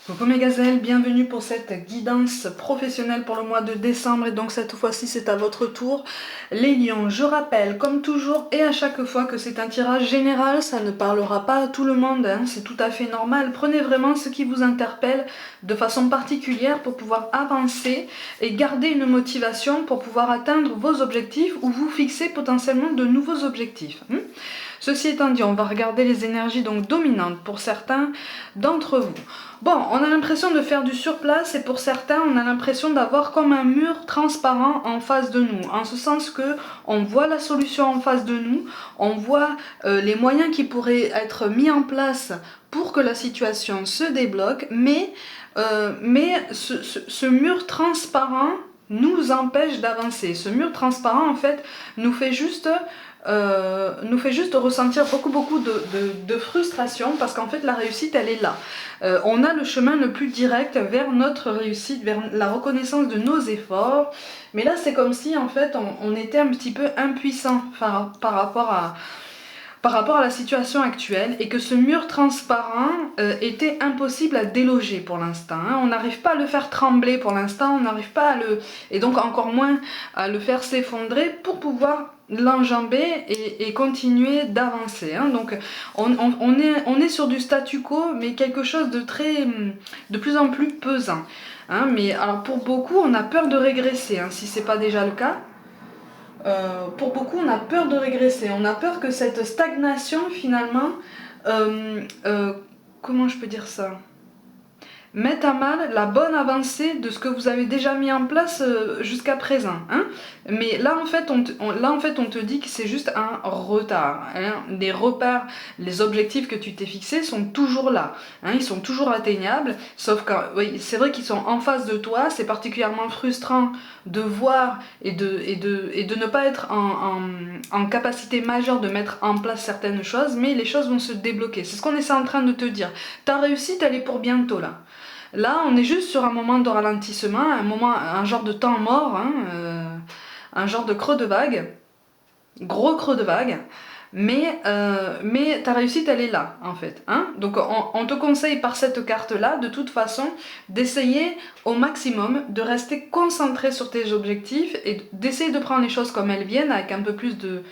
Coucou mes gazelles, bienvenue pour cette guidance professionnelle pour le mois de décembre et donc cette fois-ci c'est à votre tour. Les lions, je rappelle comme toujours et à chaque fois que c'est un tirage général, ça ne parlera pas à tout le monde, hein, c'est tout à fait normal. Prenez vraiment ce qui vous interpelle de façon particulière pour pouvoir avancer et garder une motivation pour pouvoir atteindre vos objectifs ou vous fixer potentiellement de nouveaux objectifs. Ceci étant dit, on va regarder les énergies donc dominantes pour certains d'entre vous. Bon, on a l'impression de faire du surplace et pour certains, on a l'impression d'avoir comme un mur transparent en face de nous. En ce sens que on voit la solution en face de nous, on voit les moyens qui pourraient être mis en place pour que la situation se débloque, mais ce mur transparent nous empêche d'avancer. Ce mur transparent, en fait, nous fait juste ressentir beaucoup de frustration parce qu'en fait la réussite elle est là. On a le chemin le plus direct vers notre réussite, vers la reconnaissance de nos efforts, mais là c'est comme si en fait on était un petit peu impuissant par rapport à la situation actuelle et que ce mur transparent était impossible à déloger pour l'instant. Hein. On n'arrive pas à le faire trembler pour l'instant, on n'arrive pas à le... et donc encore moins à le faire s'effondrer pour pouvoir l'enjamber et continuer d'avancer. Hein. Donc on est sur du statu quo, mais quelque chose de plus en plus pesant. Hein. Mais alors pour beaucoup, on a peur de régresser, hein, si c'est pas déjà le cas. Pour beaucoup, on a peur de régresser. On a peur que cette stagnation, finalement, comment je peux dire ça, mette à mal la bonne avancée de ce que vous avez déjà mis en place jusqu'à présent. Hein. Mais là, en fait, on te dit que c'est juste un retard. Hein. Les repères, les objectifs que tu t'es fixés sont toujours là. Hein. Ils sont toujours atteignables, sauf que oui, c'est vrai qu'ils sont en face de toi. C'est particulièrement frustrant de voir et de ne pas être en capacité majeure de mettre en place certaines choses, mais les choses vont se débloquer. C'est ce qu'on est en train de te dire. Ta réussite, elle est pour bientôt là. Là, on est juste sur un moment de ralentissement, un genre de temps mort, hein, un genre de creux de vague, gros creux de vague, mais ta réussite, elle est là, en fait. Hein. Donc, on te conseille par cette carte-là, de toute façon, d'essayer au maximum de rester concentré sur tes objectifs et d'essayer de prendre les choses comme elles viennent, avec un peu plus de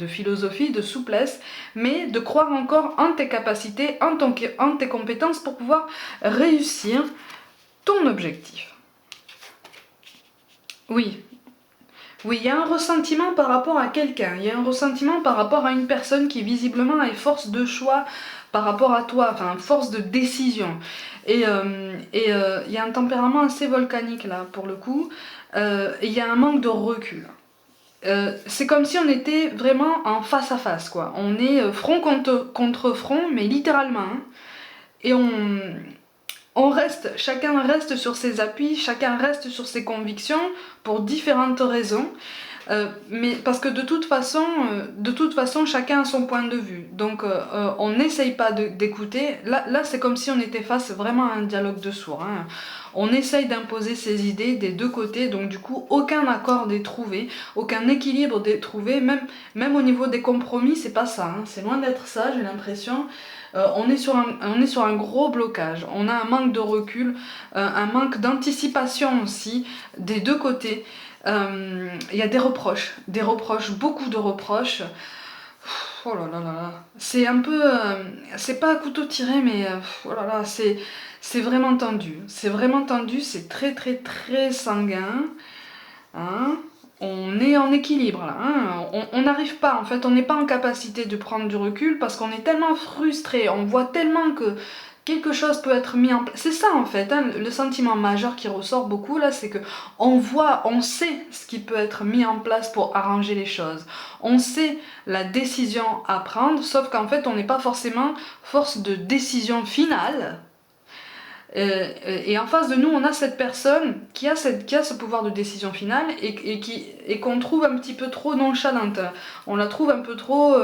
philosophie, de souplesse, mais de croire encore en tes capacités, en tes compétences pour pouvoir réussir ton objectif. Oui, il y a un ressentiment par rapport à quelqu'un, il y a un ressentiment par rapport à une personne qui visiblement est force de choix par rapport à toi, enfin force de décision. Et il y a un tempérament assez volcanique là pour le coup, et il y a un manque de recul. C'est comme si on était vraiment en face à face, quoi. On est front contre front, mais littéralement. Hein. Et chacun reste sur ses appuis, chacun reste sur ses convictions pour différentes raisons. Mais parce que de toute façon, chacun a son point de vue. Donc, on n'essaye pas d'écouter. Là, c'est comme si on était face vraiment à un dialogue de sourds. Hein. On essaye d'imposer ses idées des deux côtés, donc du coup, aucun accord n'est trouvé, aucun équilibre n'est trouvé, même au niveau des compromis, c'est pas ça. Hein. C'est loin d'être ça, j'ai l'impression. On est sur un gros blocage. On a un manque de recul, un manque d'anticipation aussi des deux côtés. Il y a des reproches, beaucoup de reproches. Oh là là là là. C'est un peu... c'est pas à couteau tiré, mais... oh là là, c'est vraiment tendu. C'est vraiment tendu, c'est très sanguin. Hein. On est en équilibre là. Hein. On n'arrive pas, en fait, on n'est pas en capacité de prendre du recul parce qu'on est tellement frustré, on voit tellement que quelque chose peut être mis en place. C'est ça en fait, hein, le sentiment majeur qui ressort beaucoup là, c'est que on sait ce qui peut être mis en place pour arranger les choses. On sait la décision à prendre, sauf qu'en fait on n'est pas forcément force de décision finale. Et en face de nous, on a cette personne qui a ce pouvoir de décision finale et qu'on trouve un petit peu trop nonchalante. On la trouve un peu trop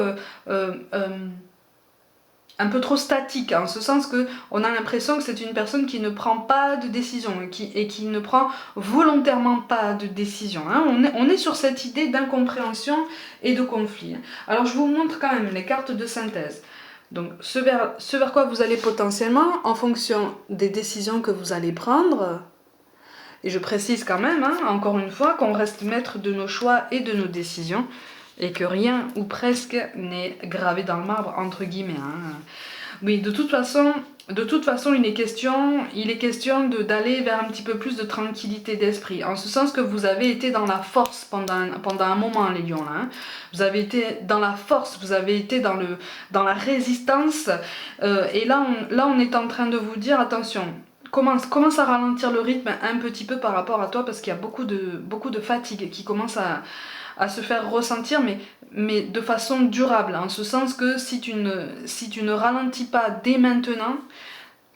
statique, en ce sens que on a l'impression que c'est une personne qui ne prend pas de décision et qui ne prend volontairement pas de décision. Hein. On est sur cette idée d'incompréhension et de conflit. Alors je vous montre quand même les cartes de synthèse. Donc ce vers quoi vous allez potentiellement, en fonction des décisions que vous allez prendre, et je précise quand même, hein, encore une fois, qu'on reste maître de nos choix et de nos décisions, et que rien ou presque n'est gravé dans le marbre, entre guillemets. Hein. Oui, de toute façon, il est question d'aller vers un petit peu plus de tranquillité d'esprit. En ce sens que vous avez été dans la force pendant un moment, les lions. Là, hein. Vous avez été dans la force, vous avez été dans la résistance. Et là, on est en train de vous dire, attention, commence à ralentir le rythme un petit peu par rapport à toi, parce qu'il y a beaucoup de fatigue qui commence à se faire ressentir, mais de façon durable, en ce sens que si tu ne ralentis pas dès maintenant,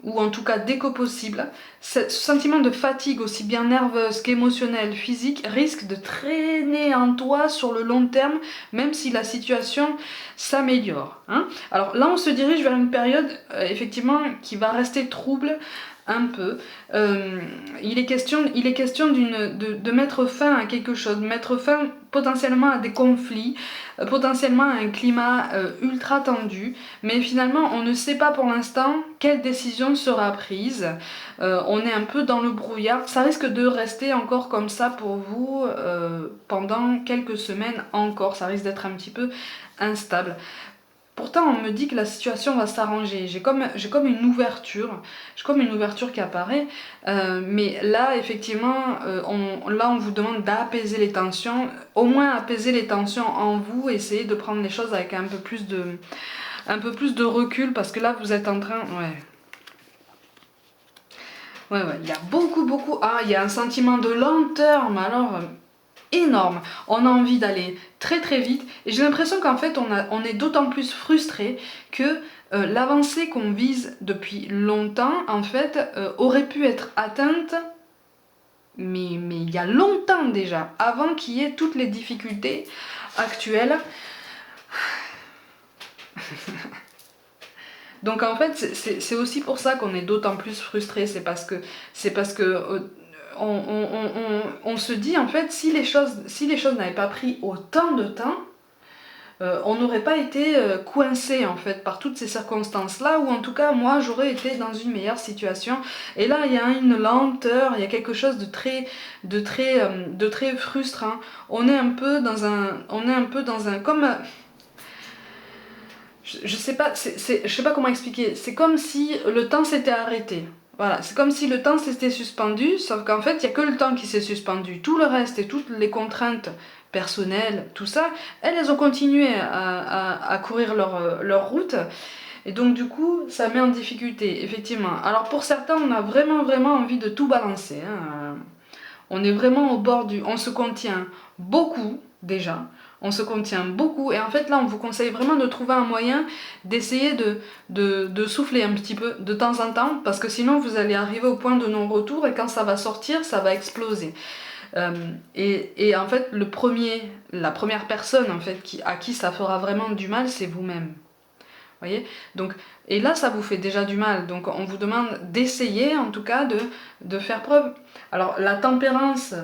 ou en tout cas dès que possible, ce sentiment de fatigue, aussi bien nerveuse qu'émotionnelle, physique, risque de traîner en toi sur le long terme, même si la situation s'améliore. Hein. Alors là, on se dirige vers une période, effectivement, qui va rester trouble, un peu. Il est question de mettre fin à quelque chose, de mettre fin potentiellement à des conflits, potentiellement à un climat ultra tendu, mais finalement on ne sait pas pour l'instant quelle décision sera prise. On est un peu dans le brouillard, ça risque de rester encore comme ça pour vous pendant quelques semaines encore, ça risque d'être un petit peu instable. Pourtant, on me dit que la situation va s'arranger. J'ai comme une ouverture, qui apparaît. Mais là, effectivement, on vous demande d'apaiser les tensions, au moins apaiser les tensions en vous, essayer de prendre les choses avec un peu plus de recul, parce que là, vous êtes en train, ouais, il y a beaucoup, il y a un sentiment de lenteur, mais alors énorme. On a envie d'aller très très vite, et j'ai l'impression qu'en fait on est d'autant plus frustré que l'avancée qu'on vise depuis longtemps en fait aurait pu être atteinte mais il y a longtemps déjà, avant qu'il y ait toutes les difficultés actuelles. Donc en fait c'est aussi pour ça qu'on est d'autant plus frustré, c'est parce que on se dit en fait, si les choses n'avaient pas pris autant de temps, on n'aurait pas été coincé en fait par toutes ces circonstances là, ou en tout cas moi j'aurais été dans une meilleure situation. Et là il y a une lenteur, il y a quelque chose de très frustrant. On est un peu dans un comme je sais pas, je sais pas comment expliquer, c'est comme si le temps s'était arrêté. Voilà, c'est comme si le temps s'était suspendu, sauf qu'en fait, il n'y a que le temps qui s'est suspendu. Tout le reste et toutes les contraintes personnelles, tout ça, elles ont continué à courir leur route. Et donc du coup, ça met en difficulté, effectivement. Alors pour certains, on a vraiment envie de tout balancer. Hein. On est vraiment au bord du... On se contient beaucoup, déjà. On se contient beaucoup, et en fait là on vous conseille vraiment de trouver un moyen d'essayer de souffler un petit peu de temps en temps, parce que sinon vous allez arriver au point de non-retour, et quand ça va sortir, ça va exploser. Et en fait la première personne en fait à qui ça fera vraiment du mal, c'est vous-même. Voyez, donc, et là ça vous fait déjà du mal, donc on vous demande d'essayer en tout cas de faire preuve. Alors la tempérance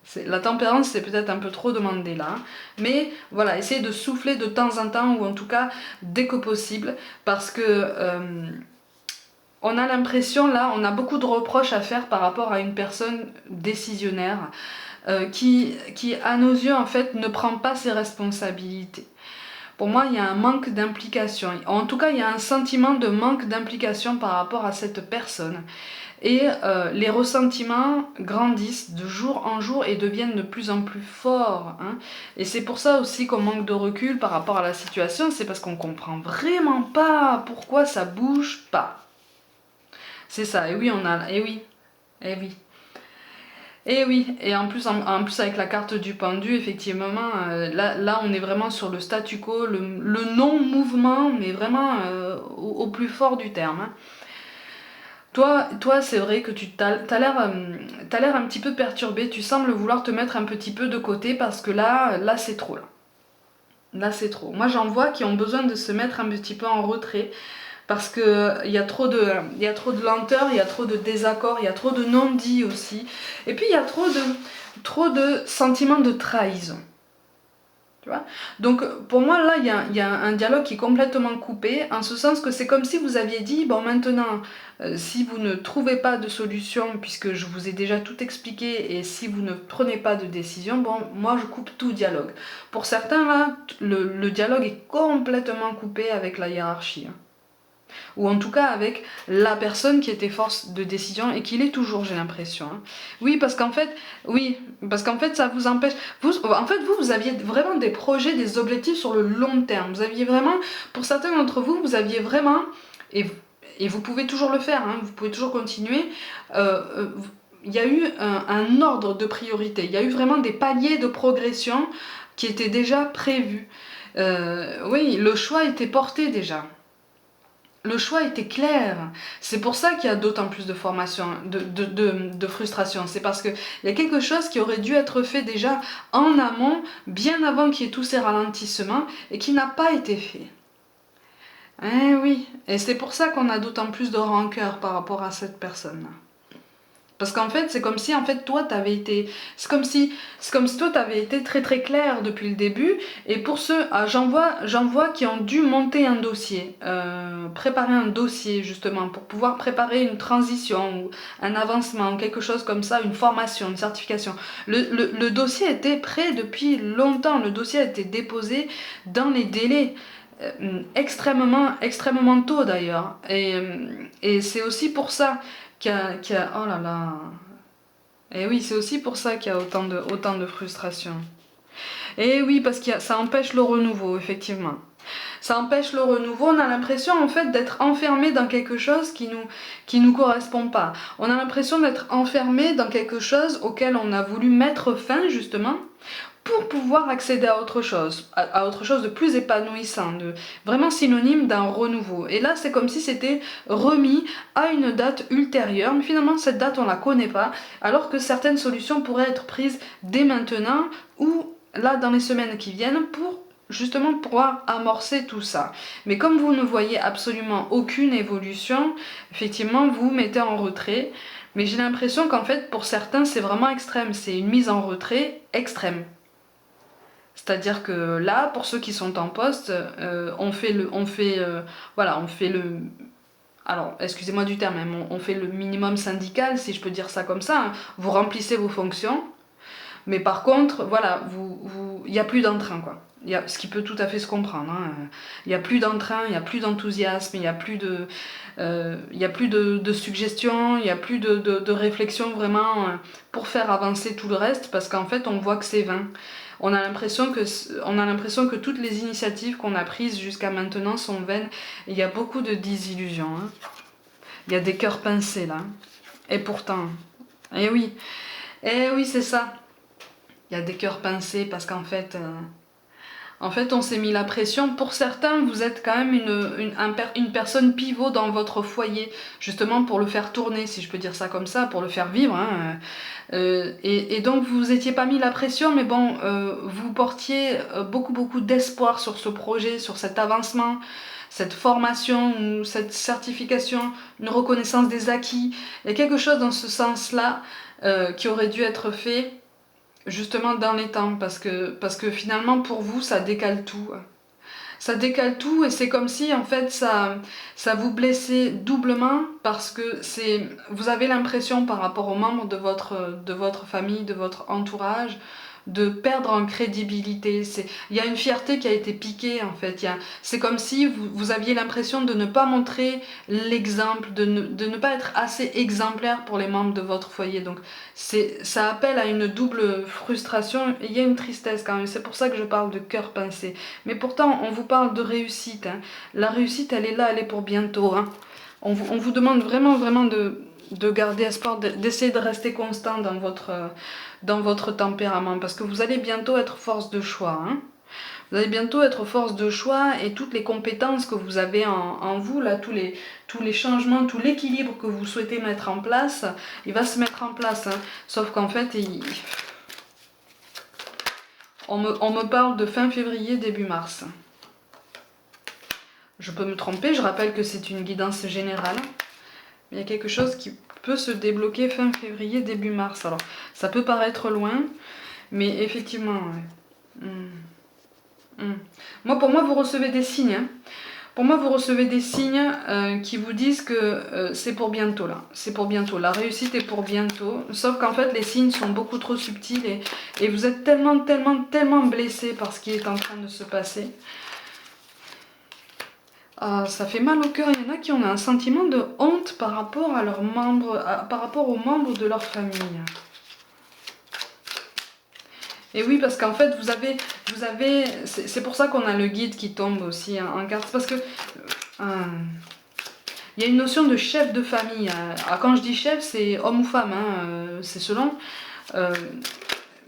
c'est peut-être un peu trop demandé là, mais voilà, essayez de souffler de temps en temps, ou en tout cas dès que possible, parce que on a l'impression là, on a beaucoup de reproches à faire par rapport à une personne décisionnaire qui à nos yeux en fait ne prend pas ses responsabilités. Pour moi, il y a un manque d'implication. En tout cas, il y a un sentiment de manque d'implication par rapport à cette personne. Et les ressentiments grandissent de jour en jour et deviennent de plus en plus forts. Hein. Et c'est pour ça aussi qu'on manque de recul par rapport à la situation. C'est parce qu'on comprend vraiment pas pourquoi ça bouge pas. C'est ça. Et oui, Et oui. Et oui. Et oui, et en plus avec la carte du pendu, effectivement, là on est vraiment sur le statu quo, le non-mouvement, mais vraiment au plus fort du terme. Hein. Toi c'est vrai que t'as l'air un petit peu perturbé, tu sembles vouloir te mettre un petit peu de côté, parce que là c'est trop. Là c'est trop. Moi j'en vois qui ont besoin de se mettre un petit peu en retrait, parce que il y a trop de lenteur, il y a trop de désaccords, il y a trop de non-dits aussi, et puis il y a trop de sentiments de trahison. Tu vois? Donc pour moi là il y a un dialogue qui est complètement coupé, en ce sens que c'est comme si vous aviez dit, bon maintenant si vous ne trouvez pas de solution, puisque je vous ai déjà tout expliqué, et si vous ne prenez pas de décision, bon moi je coupe tout dialogue. Pour certains là, le dialogue est complètement coupé avec la hiérarchie. Hein. Ou en tout cas avec la personne qui était force de décision et qui l'est toujours, j'ai l'impression. Hein. Oui, parce qu'en fait, ça vous empêche. Vous aviez vraiment des projets, des objectifs sur le long terme. Vous aviez vraiment, pour certains d'entre vous, vous aviez vraiment, et, et vous pouvez toujours le faire, hein, vous pouvez toujours continuer. Il y a eu un ordre de priorité, il y a eu vraiment des paliers de progression qui étaient déjà prévus. Oui, le choix était porté déjà. Le choix était clair. C'est pour ça qu'il y a d'autant plus de formation, de frustration. C'est parce qu'il y a quelque chose qui aurait dû être fait déjà en amont, bien avant qu'il y ait tous ces ralentissements, et qui n'a pas été fait. Eh oui, et c'est pour ça qu'on a d'autant plus de rancœur par rapport à cette personne-là. Parce qu'en fait, c'est comme si en fait toi t'avais été, c'est comme si toi t'avais été très très clair depuis le début. Et pour ceux, j'en vois qui ont dû monter un dossier, préparer un dossier justement pour pouvoir préparer une transition ou un avancement, quelque chose comme ça, une formation, une certification. Le dossier était prêt depuis longtemps. Le dossier a été déposé dans les délais. Extrêmement tôt d'ailleurs. Et c'est aussi pour ça oh là là. Et oui, c'est aussi pour ça qu'il y a autant de frustration. Et oui, parce que ça empêche le renouveau, effectivement. Ça empêche le renouveau, on a l'impression en fait d'être enfermé dans quelque chose qui nous correspond pas. On a l'impression d'être enfermé dans quelque chose auquel on a voulu mettre fin justement pour pouvoir accéder à autre chose de plus épanouissant, vraiment synonyme d'un renouveau. Et là, c'est comme si c'était remis à une date ultérieure, mais finalement, cette date, on la connaît pas, alors que certaines solutions pourraient être prises dès maintenant ou là, dans les semaines qui viennent, pour justement pouvoir amorcer tout ça. Mais comme vous ne voyez absolument aucune évolution, effectivement, vous vous mettez en retrait. Mais j'ai l'impression qu'en fait, pour certains, c'est vraiment extrême. C'est une mise en retrait extrême. C'est-à-dire que là, pour ceux qui sont en poste, voilà, on fait le, alors excusez-moi du terme, mais on fait le minimum syndical, si je peux dire ça comme ça. Hein. Vous remplissez vos fonctions, mais par contre, voilà, il n'y a plus d'entrain, quoi. Ce qui peut tout à fait se comprendre. Hein. Il n'y a plus d'entrain, il n'y a plus d'enthousiasme, il n'y a plus de suggestions, il n'y a plus de réflexion vraiment pour faire avancer tout le reste, parce qu'en fait, on voit que c'est vain. On a l'impression que toutes les initiatives qu'on a prises jusqu'à maintenant sont vaines. Et il y a beaucoup de désillusions. Hein. Il y a des cœurs pincés là. Et pourtant, eh oui, c'est ça. Il y a des cœurs pincés parce qu'en fait, on s'est mis la pression. Pour certains, vous êtes quand même une personne pivot dans votre foyer, justement pour le faire tourner, si je peux dire ça comme ça, pour le faire vivre. Hein. Et donc vous n'étiez pas mis la pression, mais bon, vous portiez beaucoup d'espoir sur ce projet, sur cet avancement, cette formation ou cette certification, une reconnaissance des acquis. Il y a quelque chose dans ce sens-là qui aurait dû être fait justement dans les temps, parce que finalement pour vous ça décale tout. Ça décale tout et c'est comme si en fait ça vous blessait doublement parce que vous avez l'impression par rapport aux membres de votre famille, de votre entourage, de perdre en crédibilité. Il y a une fierté qui a été piquée en fait. C'est comme si vous aviez l'impression de ne pas montrer l'exemple, de ne pas être assez exemplaire pour les membres de votre foyer. Donc ça appelle à une double frustration et il y a une tristesse quand même. C'est pour ça que je parle de cœur pincé. Mais pourtant on vous parle de réussite. Hein. La réussite elle est là, elle est pour bientôt. Hein. On vous demande vraiment de garder espoir, d'essayer de rester constant dans votre tempérament, parce que vous allez bientôt être force de choix. Hein. Vous allez bientôt être force de choix et toutes les compétences que vous avez en vous, là, tous les changements, tout l'équilibre que vous souhaitez mettre en place, il va se mettre en place. Hein. Sauf qu'en fait, on me parle de fin février, début mars. Je peux me tromper, je rappelle que c'est une guidance générale. Il y a quelque chose qui peut se débloquer fin février, début mars. Alors, ça peut paraître loin, mais effectivement, ouais. Hmm. Pour moi, vous recevez des signes. Hein. Pour moi, vous recevez des signes qui vous disent que c'est pour bientôt là. C'est pour bientôt. La réussite est pour bientôt. Sauf qu'en fait, les signes sont beaucoup trop subtils et vous êtes tellement, tellement, tellement blessé par ce qui est en train de se passer. Ah, ça fait mal au cœur. Il y en a qui ont un sentiment de honte par rapport à leurs membres, par rapport aux membres de leur famille. Et oui, parce qu'en fait, c'est pour ça qu'on a le guide qui tombe aussi en carte. Parce que il y a une notion de chef de famille. Quand je dis chef, c'est homme ou femme, c'est selon.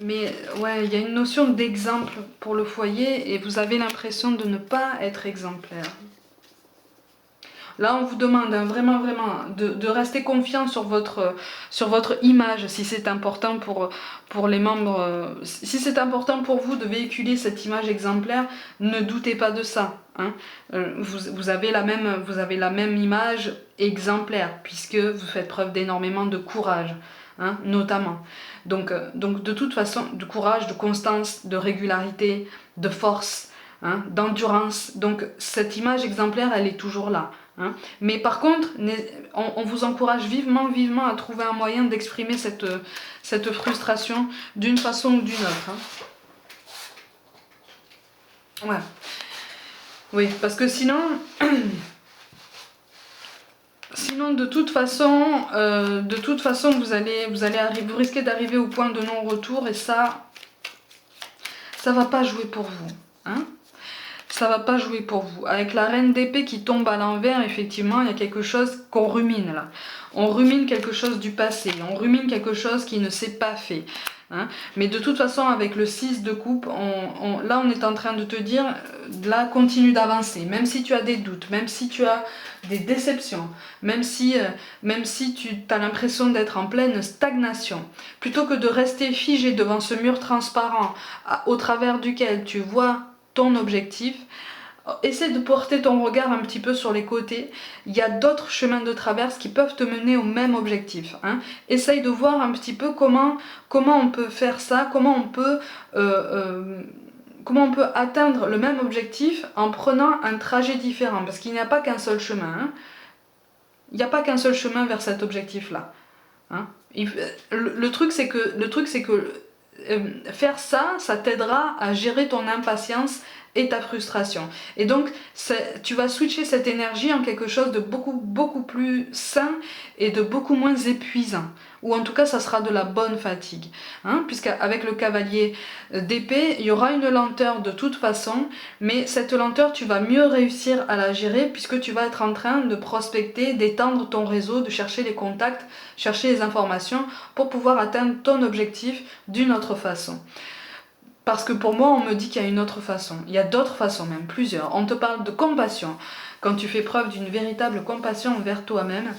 Mais ouais, il y a une notion d'exemple pour le foyer et vous avez l'impression de ne pas être exemplaire. Là, on vous demande vraiment, vraiment de rester confiant sur votre image, si c'est important pour les membres. Si c'est important pour vous de véhiculer cette image exemplaire, ne doutez pas de ça. Hein. Vous avez la même image exemplaire, puisque vous faites preuve d'énormément de courage, hein, notamment. Donc, de toute façon, de courage, de constance, de régularité, de force, hein, d'endurance. Donc, cette image exemplaire, elle est toujours là. Hein. Mais par contre, on vous encourage vivement, vivement à trouver un moyen d'exprimer cette frustration d'une façon ou d'une autre. Hein. Ouais. Oui, parce que sinon, de toute façon, vous risquez d'arriver au point de non-retour et ça va pas jouer pour vous. Hein. Ça va pas jouer pour vous. Avec la reine d'épée qui tombe à l'envers, effectivement, il y a quelque chose qu'on rumine là. On rumine quelque chose du passé, on rumine quelque chose qui ne s'est pas fait. Hein. Mais de toute façon, avec le 6 de coupe, là on est en train de te dire, là continue d'avancer, même si tu as des doutes, même si tu as des déceptions, même si tu as l'impression d'être en pleine stagnation. Plutôt que de rester figé devant ce mur transparent au travers duquel tu vois ton objectif, essaie de porter ton regard un petit peu sur les côtés. Il y a d'autres chemins de traverse qui peuvent te mener au même objectif. Hein. Essaye de voir un petit peu comment on peut faire ça, comment on peut atteindre le même objectif en prenant un trajet différent. Parce qu'il n'y a pas qu'un seul chemin. Hein. Il n'y a pas qu'un seul chemin vers cet objectif-là. Hein. Le truc, c'est que faire ça, ça t'aidera à gérer ton impatience et ta frustration. Et donc, tu vas switcher cette énergie en quelque chose de beaucoup, beaucoup plus sain et de beaucoup moins épuisant. Ou en tout cas, ça sera de la bonne fatigue. Hein, puisqu'avec le cavalier d'épée, il y aura une lenteur de toute façon, mais cette lenteur, tu vas mieux réussir à la gérer puisque tu vas être en train de prospecter, d'étendre ton réseau, de chercher les contacts, chercher les informations pour pouvoir atteindre ton objectif d'une autre façon. Parce que pour moi, on me dit qu'il y a une autre façon. Il y a d'autres façons, même plusieurs. On te parle de compassion. Quand tu fais preuve d'une véritable compassion envers toi-même,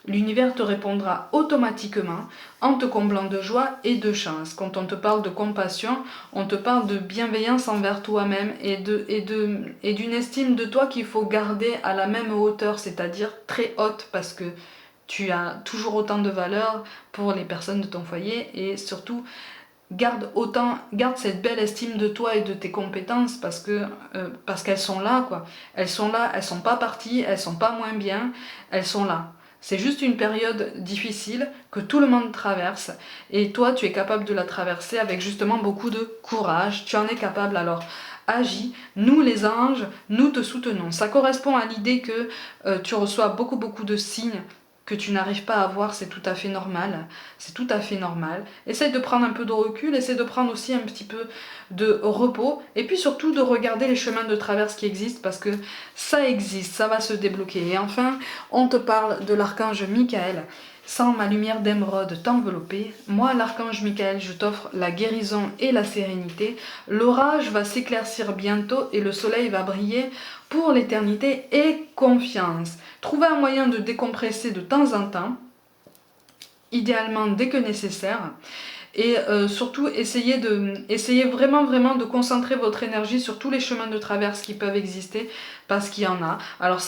l'univers te répondra automatiquement en te comblant de joie et de chance. Quand on te parle de compassion, on te parle de bienveillance envers toi-même et d'une estime de toi qu'il faut garder à la même hauteur, c'est-à-dire très haute, parce que tu as toujours autant de valeur pour les personnes de ton foyer et surtout garde cette belle estime de toi et de tes compétences parce qu'elles sont là quoi. Elles sont là, elles sont pas parties, elles sont pas moins bien, elles sont là. C'est juste une période difficile que tout le monde traverse et toi tu es capable de la traverser avec justement beaucoup de courage, tu en es capable alors. Agis, nous les anges, nous te soutenons. Ça correspond à l'idée que tu reçois beaucoup de signes que tu n'arrives pas à voir, c'est tout à fait normal. C'est tout à fait normal. Essaye de prendre un peu de recul, essaye de prendre aussi un petit peu de repos, et puis surtout de regarder les chemins de traverse qui existent, parce que ça existe, ça va se débloquer. Et enfin, on te parle de l'archange Michael. Sans ma lumière d'émeraude t'envelopper, moi l'archange Michael, je t'offre la guérison et la sérénité. L'orage va s'éclaircir bientôt et le soleil va briller pour l'éternité et confiance. Trouvez un moyen de décompresser de temps en temps, idéalement dès que nécessaire. Et surtout, essayez vraiment de concentrer votre énergie sur tous les chemins de traverse qui peuvent exister, parce qu'il y en a. Alors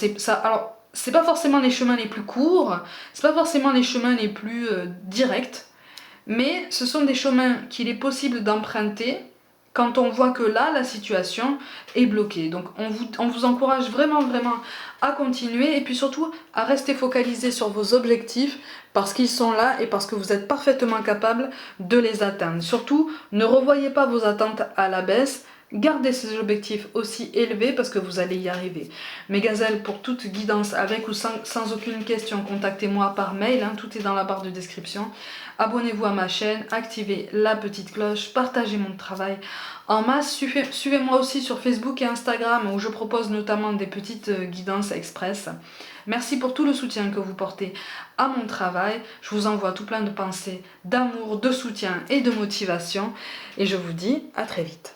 c'est pas forcément les chemins les plus courts, c'est pas forcément les chemins les plus directs, mais ce sont des chemins qu'il est possible d'emprunter quand on voit que là, la situation est bloquée. Donc on vous encourage vraiment, vraiment à continuer et puis surtout à rester focalisé sur vos objectifs parce qu'ils sont là et parce que vous êtes parfaitement capable de les atteindre. Surtout, ne revoyez pas vos attentes à la baisse. Gardez ces objectifs aussi élevés parce que vous allez y arriver. Mes gazelles, pour toute guidance avec ou sans aucune question, contactez-moi par mail, hein, tout est dans la barre de description. Abonnez-vous à ma chaîne, activez la petite cloche, partagez mon travail en masse. Suivez-moi aussi sur Facebook et Instagram où je propose notamment des petites guidances express. Merci pour tout le soutien que vous portez à mon travail. Je vous envoie tout plein de pensées, d'amour, de soutien et de motivation. Et je vous dis à très vite.